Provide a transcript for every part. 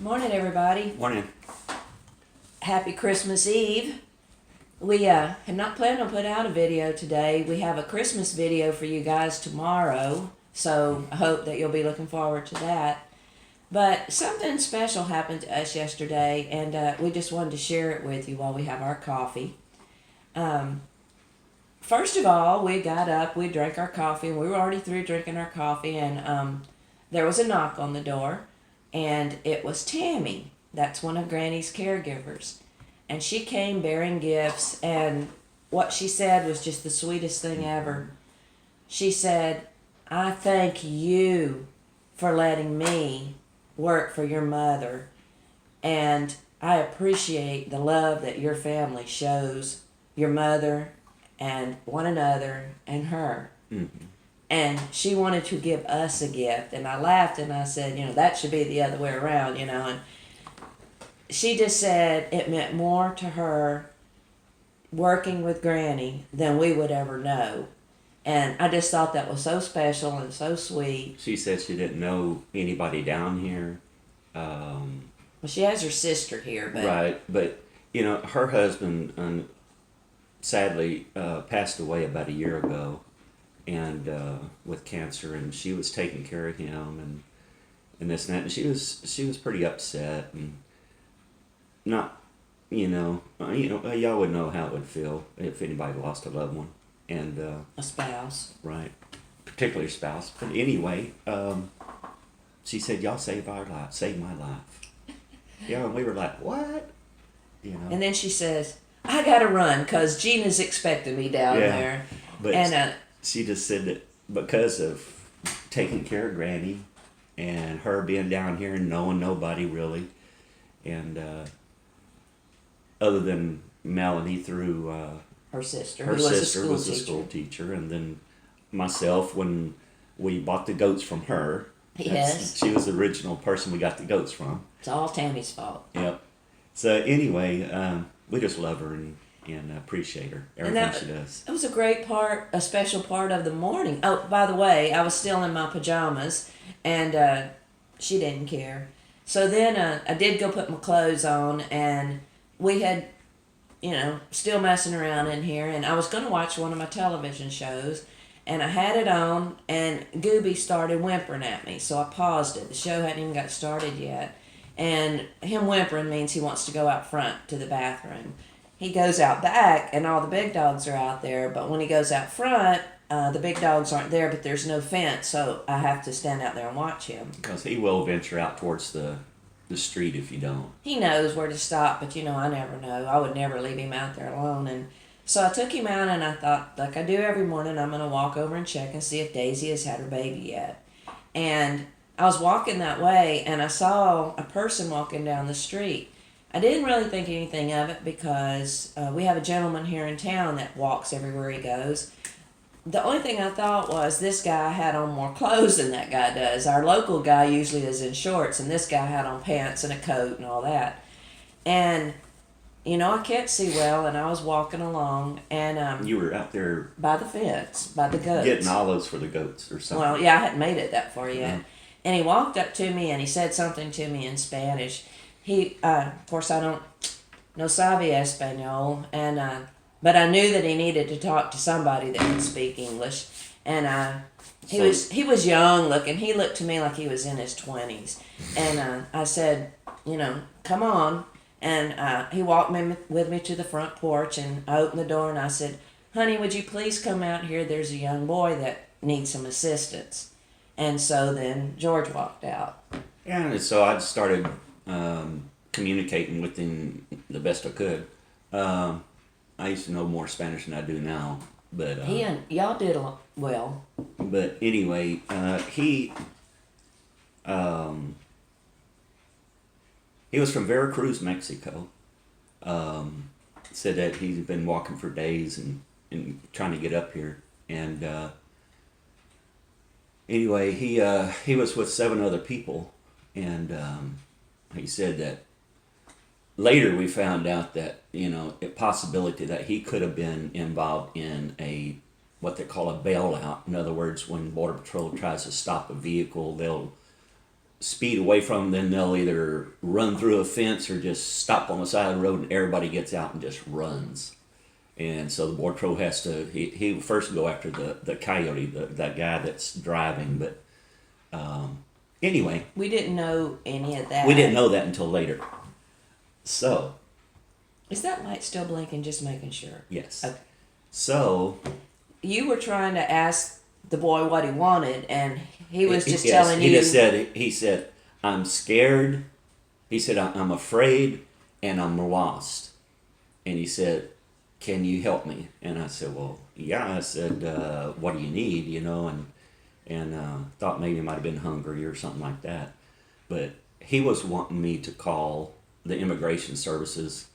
Morning, everybody. Morning. Happy Christmas Eve. We had not planned on putting out a video today. We have a Christmas video for you guys tomorrow, so I hope that you'll be looking forward to that. But something special happened to us yesterday, and we just wanted to share it with you while we have our coffee. First of all, we got up, we drank our coffee, and we were already through drinking our coffee, and there was a knock on the door, and it was Tammy. That's one of Granny's caregivers. And she came bearing gifts, and what she said was just the sweetest thing ever. She said, "I thank you for letting me work for your mother, and I appreciate the love that your family shows your mother and one another and her." Mm-hmm. And she wanted to give us a gift, and I laughed and I said, that should be the other way around, and she just said it meant more to her working with Granny than we would ever know. And I just thought that was so special and so sweet. She said she didn't know anybody down here. Well, she has her sister here, but Right, but her husband sadly passed away about a year ago, and with cancer, and she was taking care of him and this and that, and she was pretty upset and not, y'all would know how it would feel if anybody lost a loved one, and a spouse. right, particularly a spouse. But anyway, she said, "Y'all saved my life." Yeah, and we were like, "What?" And then she says, "I gotta run because Gina's expecting me down there." But And she just said that because of taking care of Granny and her being down here and knowing nobody really, and other than Melanie through her sister, her who was sister a was a school teacher, and then myself when we bought the goats from her. Yes. She was the original person we got the goats from. It's all Tammy's fault. Yep. So anyway, we just love her and appreciate her, everything she does. It was a special part of the morning. Oh, by the way, I was still in my pajamas, and she didn't care. So then I did go put my clothes on, and we had, still messing around in here, and I was going to watch one of my television shows, and I had it on, and Gooby started whimpering at me, so I paused it. The show hadn't even got started yet, and him whimpering means he wants to go out front to the bathroom. He goes out back, and all the big dogs are out there, but when he goes out front, the big dogs aren't there, but there's no fence, so I have to stand out there and watch him. Because he will venture out towards the street if you don't. He knows where to stop, but I never know. I would never leave him out there alone. And so I took him out, and I thought, like I do every morning, I'm going to walk over and check and see if Daisy has had her baby yet. And I was walking that way, and I saw a person walking down the street. I didn't really think anything of it because we have a gentleman here in town that walks everywhere he goes. The only thing I thought was this guy had on more clothes than that guy does. Our local guy usually is in shorts, and this guy had on pants and a coat and all that. And, I can't see well, and I was walking along, and You were out there by the fence, by the goats. getting olives for the goats or something. Well, yeah, I hadn't made it that far yet. Mhm. And he walked up to me, and he said something to me in Spanish. Of course, I don't no sabe Espanol, but I knew that he needed to talk to somebody that could speak English, and he was young looking. He looked to me like he was in his 20s, and I said, come on, and he walked with me to the front porch, and I opened the door, and I said, "Honey, would you please come out here? There's a young boy that needs some assistance." And so then George walked out. And so I started communicating with him the best I could. I used to know more Spanish than I do now, but He and y'all did a lot well. but anyway, he was from Veracruz, Mexico. Said that he's been walking for days and trying to get up here, and anyway, he was with 7 other people, and he said that later we found out that a possibility that he could have been involved in what they call a bailout. In other words, when Border Patrol tries to stop a vehicle, they'll speed away from them, then they'll either run through a fence or just stop on the side of the road, and everybody gets out and just runs. And so the border patrol has to, he will first go after the coyote, that guy that's driving. But anyway, We didn't know any of that. we didn't know that until later. So, Is that light still blinking? Just making sure. yes. Okay. So, You were trying to ask the boy what he wanted, and he was just yes, telling you. he said, I'm scared. He said, I'm afraid and I'm lost. And he said, can you help me? And I said, well, yeah. I said, what do you need? You know, and thought maybe he might have been hungry or something like that. But he was wanting me to call the immigration services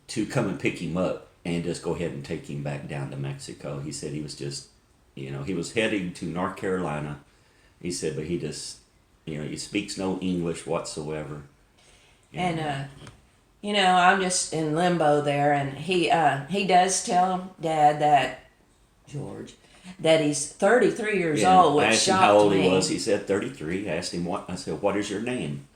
to come and pick him up and just go ahead and take him back down to Mexico. He said he was just, you know, he was heading to North Carolina. He said, but he just, you know, he speaks no English whatsoever. And you know, I'm just in limbo there, and he does tell Dad that George that he's 33 years old, which I asked him shocked how old me. he was. He said 33. I asked him what. I said, what is your name?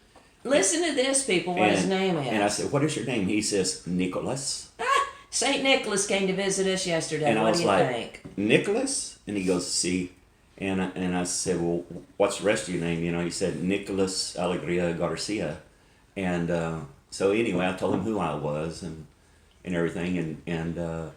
Listen to this, people. What his name is. And I said, what is your name? He says, Nicholas. St. Nicholas came to visit us yesterday. And I What was do you like, think? Nicholas? And he goes, see. And I said, well, what's the rest of your name? You know, he said, Nicholas Alegria Garcia. And so anyway, I told him who I was and everything. And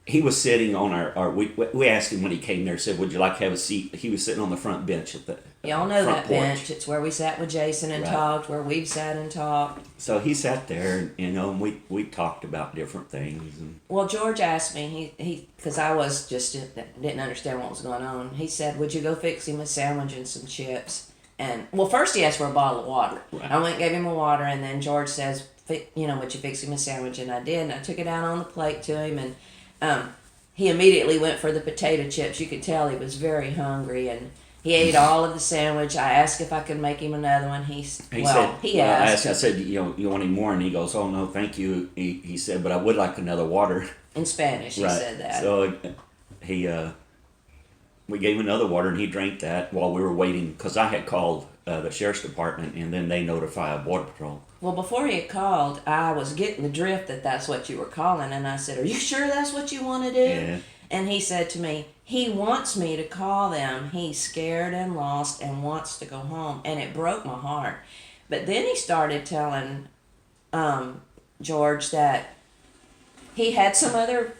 he was sitting on we asked him when he came there, said, would you like to have a seat? He was sitting on the front bench at the Y'all know front that porch. bench. It's where we sat with Jason and Right. talked, where we've sat and talked. So he sat there, and, you know, and we talked about different things. And Well, George asked me, because I was just didn't understand what was going on. He said, would you go fix him a sandwich and some chips? And, well, first he asked for a bottle of water. Right. I went and gave him a water, and then George says, you know, would you fix him a sandwich? And I did, and I took it out on the plate to him, and he immediately went for the potato chips. You could tell he was very hungry, and he ate all of the sandwich. I asked if I could make him another one. He asked. I said, you know, you want any more? And he goes, oh, no, thank you. He said, but I would like another water. In Spanish, he Right. said that. So we gave him another water, and he drank that while we were waiting, because I had called the sheriff's department, and then they notify Border Patrol. Well, before he had called, I was getting the drift that that's what you were calling, and I said, are you sure that's what you want to do? Yeah. And he said to me, he wants me to call them. He's scared and lost and wants to go home. And it broke my heart. But then he started telling George that he had some other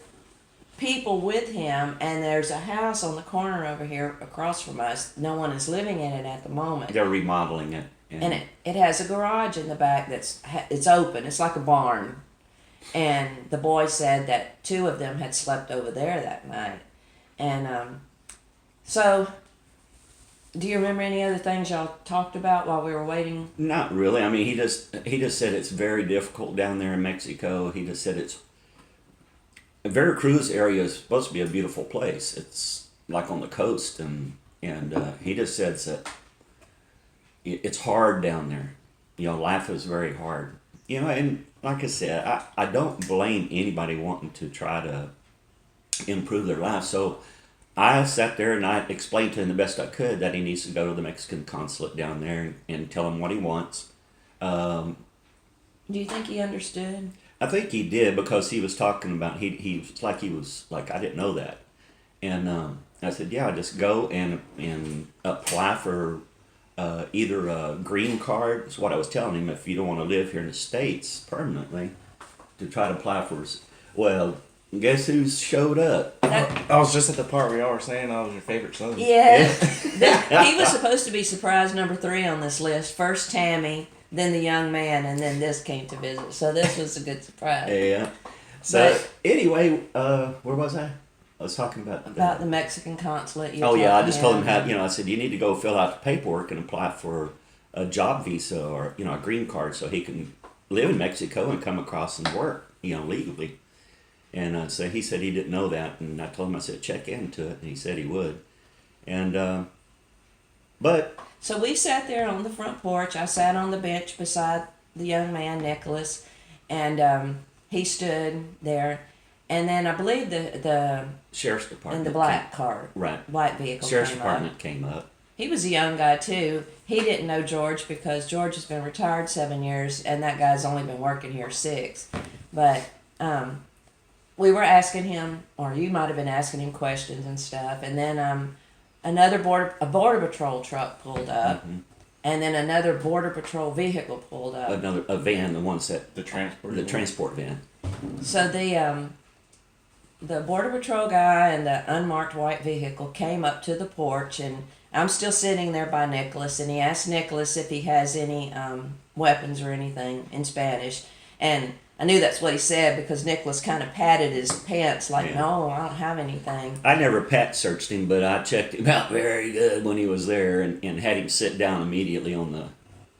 people with him, and there's a house on the corner over here across from us. No one is living in it at the moment. They're remodeling it. And it has a garage in the back it's open. It's like a barn. And the boy said that 2 of them had slept over there that night. And so, do you remember any other things y'all talked about while we were waiting? Not really. I mean, he just said it's very difficult down there in Mexico. He just said it's Veracruz area is supposed to be a beautiful place. It's like on the coast, and he just said that it's hard down there. You know, life is very hard. You know, and like I said, I don't blame anybody wanting to try to improve their life. So I sat there and I explained to him the best I could that he needs to go to the Mexican consulate down there and tell him what he wants. Do you think he understood? I think he did, because he was talking about, he was like, I didn't know that. And I said, yeah, just go and apply for either a green card. That's what I was telling him, if you don't want to live here in the States permanently, to try to apply for. Well, guess who showed up? I was just at the part where y'all were saying I was your favorite son. Yeah. He was supposed to be surprise number 3 on this list. First Tammy, then the young man, and then this came to visit. So this was a good surprise. Yeah. So anyway, where was I? I was talking about the Mexican consulate. I just told him how, I said, you need to go fill out the paperwork and apply for a job visa or, a green card, so he can live in Mexico and come across and work, legally. And so he said he didn't know that, and I told him, I said, check into it, and he said he would. And, but... So we sat there on the front porch. I sat on the bench beside the young man, Nicholas, and he stood there. And then I believe the Sheriff's Department. and the black car, right, black vehicle Sheriff's came Department up. came up. He was a young guy too, he didn't know George because George has been retired 7 years, and that guy's only been working here 6. But we were asking him, or you might have been asking him questions and stuff, and then another border patrol truck pulled up, and then another border patrol vehicle pulled up. A van, the ones that The transport. the transport van. So the border patrol guy and the unmarked white vehicle came up to the porch, and I'm still sitting there by Nicholas, and he asked Nicholas if he has any weapons or anything in Spanish, and I knew that's what he said because Nicholas kind of patted his pants like, Yeah. no, I don't have anything. I never pat searched him, but I checked him out very good when he was there, and had him sit down immediately on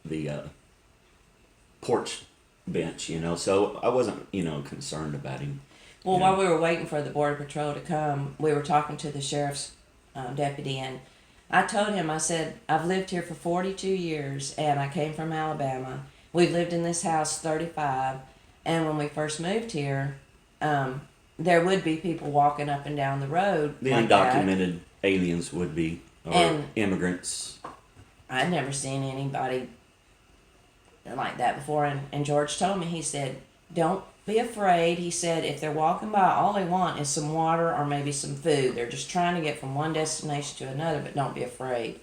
the porch bench. So I wasn't concerned about him. Well, Yeah. while we were waiting for the border patrol to come, we were talking to the sheriff's deputy, and I told him, I said, I've lived here for 42 years, and I came from Alabama. We've lived in this house 35, and when we first moved here, there would be people walking up and down the road. The like that. undocumented aliens would be, or And- immigrants. I'd never seen anybody like that before, and George told me, he said, don't be afraid. He said, if they're walking by, all they want is some water or maybe some food. They're just trying to get from one destination to another, but don't be afraid.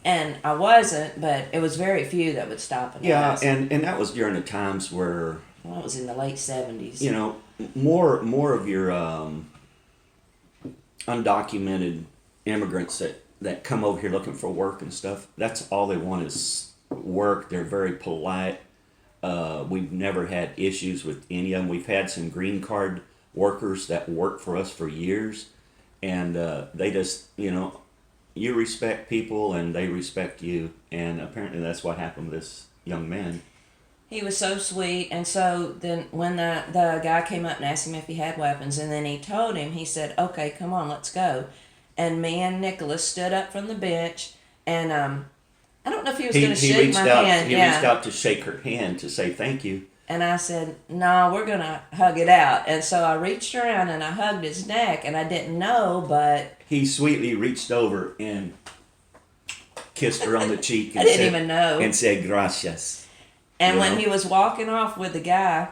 And I wasn't, but it was very few that would stop and Yeah, ask. and that was during the times where, Well, it was in the late 70s. more of your undocumented immigrants that come over here looking for work and stuff, that's all they want is work. They're very polite. We've never had issues with any of them. We've had some green card workers that work for us for years, and they just, you respect people and they respect you, and apparently that's what happened with this young man. He was so sweet, and so then when the guy came up and asked him if he had weapons, and then he told him, he said, okay, come on, let's go. And me and Nicholas stood up from the bench, and I don't know if he was going to shake reached my out. hand. He Yeah. reached out to shake her hand to say thank you. And I said, no, we're going to hug it out. And so I reached around and I hugged his neck, and I didn't know, but He sweetly reached over and kissed her on the cheek. And I didn't said, even know. And said gracias. And You when know? he was walking off with the guy,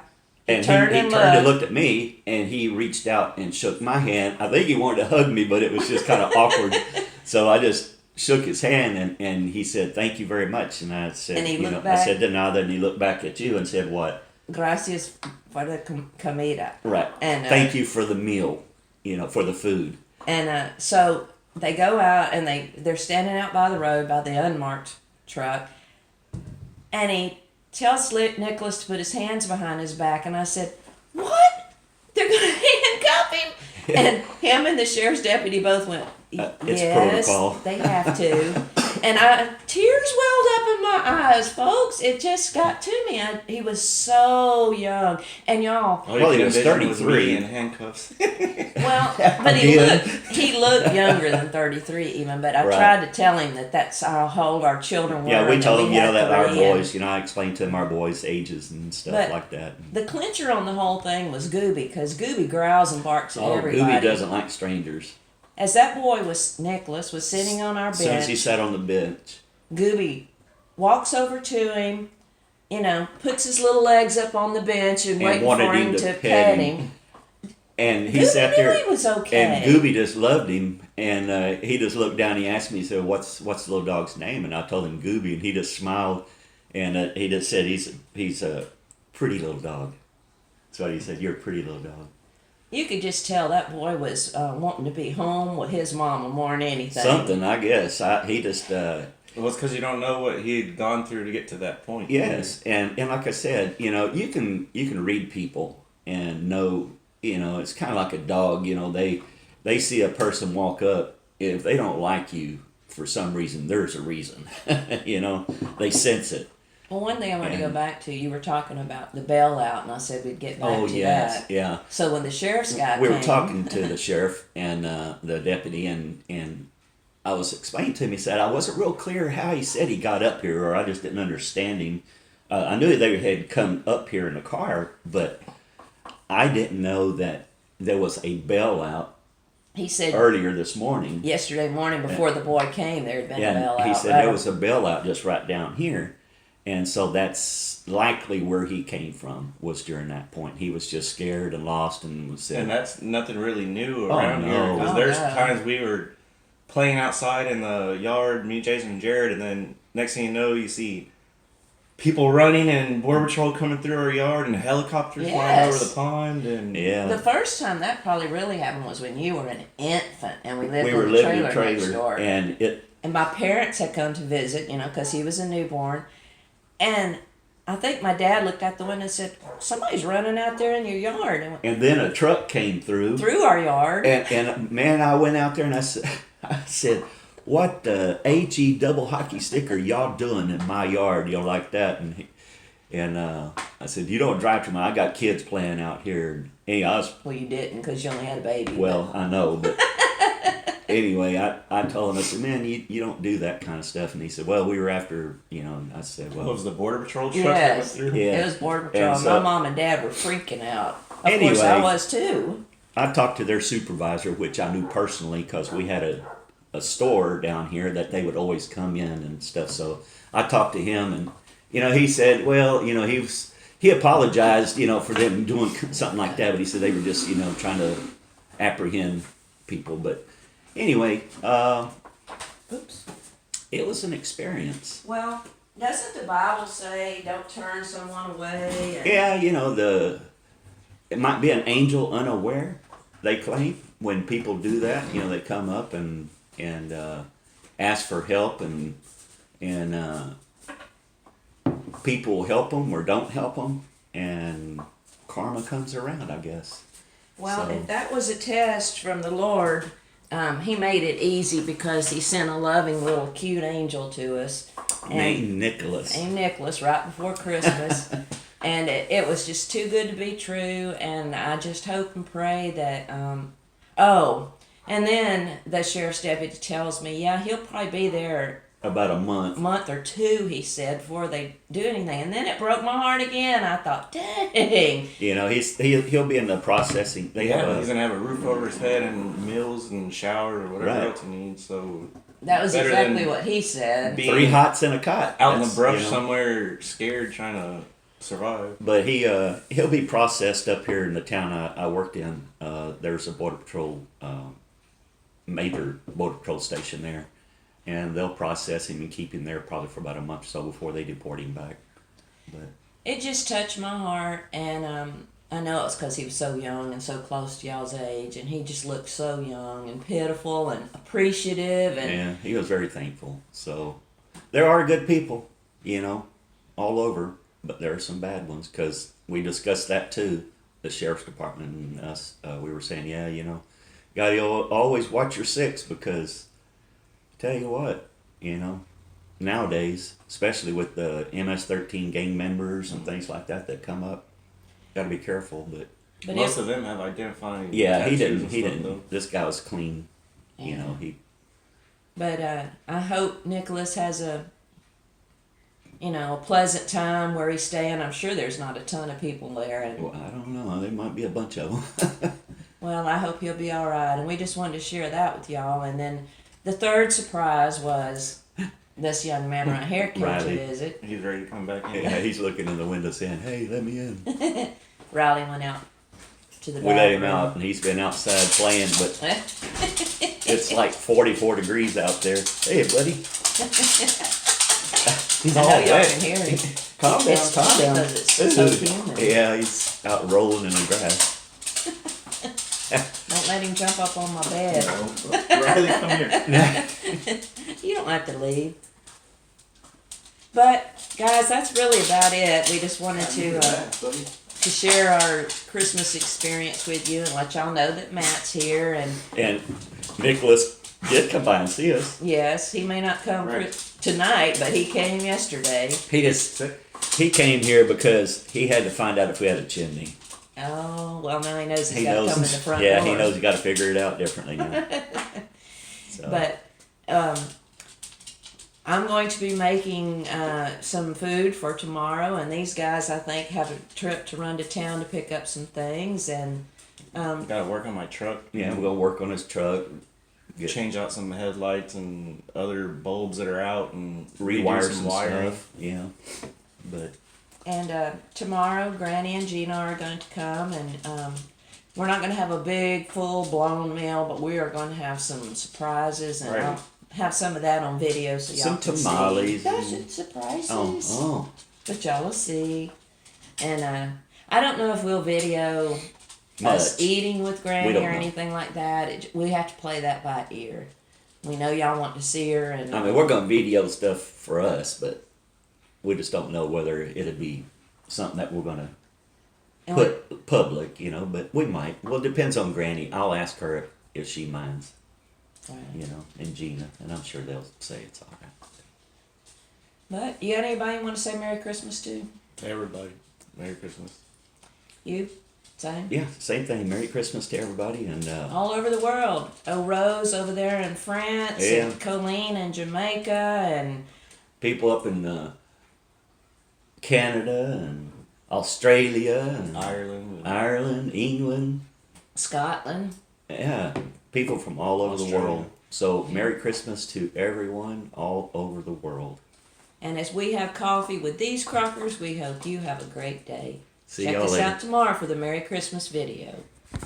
And turned he and turned and looked. looked at me, and he reached out and shook my hand. I think he wanted to hug me, but it was just kind of awkward. So I just shook his hand, and he said, thank you very much. And I said, And he looked I back. said, then he looked back at you and said, what? gracias for the comida. Right. And, thank you for the meal, for the food. And so they go out, and they're standing out by the road by the unmarked truck, and he tells Nicholas to put his hands behind his back, and I said, what? They're going to handcuff him? And him and the sheriff's deputy both went, It's yes, protocol. they have to. And tears welled up in my eyes, folks. It just got to me. He was so young. And y'all, All you Well, can he was envision 33. me in handcuffs. well, but Again. he looked younger than 33 even, but I Right. tried to tell him that's how old our children were. Yeah, we and told him, had that our 3, and boys, I explained to him our boys' ages and stuff But- like that. The clincher on the whole thing was Gooby, because Gooby growls and barks at Oh, everybody. Gooby doesn't like strangers. As that boy Nicholas was sitting on our As soon as he bench, sat on the bench, Gooby walks over to him, puts his little legs up on the bench and waiting wanted for him him to to pet pet him. him. and he Gooby sat knew there, he was okay. and Gooby just loved him, and he just looked down. He asked me, he said, "What's the little dog's name?" And I told him Gooby, and he just smiled, and he just said, "He's a pretty little dog." That's what he said. You're a pretty little dog. You could just tell that boy was wanting to be home with his mama more than anything. Something, I guess. He just. Well, it's because you don't know what he'd gone through to get to that point. Yes, and like I said, you can read people and know, it's kind of like a dog. They see a person walk up. If they don't like you for some reason, there's a reason. They sense it. Well, one thing I want to go And- back to, you were talking about the bailout, and I said we'd get back Oh to yes, that. yeah. So when the sheriff's guy We came, were talking to the sheriff and the deputy, and I was explaining to him. He said I wasn't real clear how he said he got up here, or I just didn't understand him. I knew they had come up here in a car, but I didn't know that there was a bailout he said earlier this morning. yesterday morning before the boy came, there had been a bell out. He said there was a bell out just right down here. And so that's likely where he came from, was during that point. He was just scared and lost and was said. And that's nothing really new around no. here. Because Oh, there's no. times we were playing outside in the yard, me, Jason, and Jared, and then next thing you know, you see people running and Border Patrol coming through our yard and helicopters flying Yes. over the pond. And Yeah. The first time that probably really happened was when you were an infant and we lived We in were the living in trailer a next door. trailer. And my parents had come to visit, because he was a newborn. And I think my dad looked out the window and said, somebody's running out there in your yard. And then a truck came through. Through our yard. And man, I went out there and I said, what the AG double hockey stick are y'all doing in my yard? You know, like that. And I said, you don't drive too much. I got kids playing out here. And Well, you didn't because you only had a baby. well, I know, but anyway, I told him, I said, man, you don't do that kind of stuff. And he said, well, we were after, and I said, what well, was the Border Patrol truck that went Yes, through? Yeah. it was Border Patrol. And so- My mom and dad were freaking out. Of course, Anyway. I was too. I talked to their supervisor, which I knew personally because we had a store down here that they would always come in and stuff. So I talked to him, and he said, well, he apologized, for them doing something like that, but he said they were just, trying to apprehend people. But anyway, Oops. it was an experience. Well, doesn't the Bible say don't turn someone away? Yeah, it might be an angel unaware, they claim. When people do that, they come up and ask for help, and people help them or don't help them, and karma comes around, I guess. Well, So- if that was a test from the Lord, he made it easy because he sent a loving little cute angel to us. Named Nicholas. Named Nicholas right before Christmas. And it was just too good to be true. And I just hope and pray that, and then the sheriff's deputy tells me, yeah, he'll probably be there About a a month. month or two, he said, before they do anything. And then it broke my heart again. I thought, dang. He'll be in the processing. They Yeah, have he's gonna have a roof over his head and meals and shower or whatever Right. else he needs. So That was Better exactly than what he said. being 3 hots and a cot. out in the That's, brush somewhere, scared, trying to survive. But he'll be processed up here in the town I worked in. There's a border patrol, major border patrol station there, and they'll process him and keep him there probably for about a month or so before they deport him back. But It just touched my heart, and I know it's because he was so young and so close to y'all's age, and he just looked so young and pitiful and appreciative, and yeah, he was very thankful. So there are good people, all over, but there are some bad ones, because we discussed that too. The sheriff's department and us, we were saying, yeah, gotta always watch your six, because tell you what, nowadays, especially with the MS-13 gang members and things like that come up, gotta be careful. But Most of them have identifying. yeah, he tattoos didn't. and He stuff, didn't. though. This guy was clean. Yeah. He. But I hope Nicholas has a pleasant time where he's staying. I'm sure there's not a ton of people there, and Well, I don't know. There might be a bunch of them. well, I hope he'll be all right. And we just wanted to share that with y'all. And then the third surprise was this young man right here came Riley. to visit. He's ready to come back in. Yeah, he's looking in the window saying, "Hey, let me in." Riley went out to the We let him bathroom. out, and he's been outside playing, but it's like 44 degrees out there. Hey, buddy. He's I all know y'all wet. can hear him. Calm down, It's calm funny down. 'cause it's so humid. Yeah, he's out rolling in the grass. Don't let him jump up on my bed. Riley, come here. You don't have to leave. But guys, that's really about it. We just wanted to share our Christmas experience with you and let y'all know that Matt's here. And And Nicholas did come by and see us. yes, he may not come Right. tonight, but he came yesterday. He came here because he had to find out if we had a chimney. Oh, well, now he knows he's He got to knows. come in the front Yeah, door. he knows he got to figure it out differently now. So. But I'm going to be making some food for tomorrow, and these guys, I think, have a trip to run to town to pick up some things, and Gotta work on my truck. Yeah, we're gonna work on his truck, Change out some headlights and other bulbs that are out, and rewire redo some stuff. Yeah, but And tomorrow, Granny and Gina are going to come, and we're not going to have a big, full-blown meal, but we are going to have some surprises, and Right. I'll have some of that on video so y'all Some can tamales see. Those and- are surprises. oh, But y'all will see. And I don't know if we'll video us Much. eating with We Granny don't or know. anything like that. We have to play that by ear. We know y'all want to see her, and I mean, we're gonna video stuff for us, but we just don't know whether it'll be something that we're gonna and we- put public, you know. But we might. Well, it depends on Granny. I'll ask her if she minds, you know, and Gina, and I'm sure they'll say it's all right. But you got anybody you want to say Merry Christmas to? Everybody, Merry Christmas. You? Same? Yeah, same thing. Merry Christmas to everybody, and All over the world. Oh, Rose over there in France, Yeah. and Colleen in Jamaica, and people up in Canada and Australia and Ireland. Ireland, England. Scotland. Yeah, people from all over the Australia. world. So, Merry Christmas to everyone all over the world. And as we have coffee with these Crockers, we hope you have a great day. See Check y'all us later. out tomorrow for the Merry Christmas video.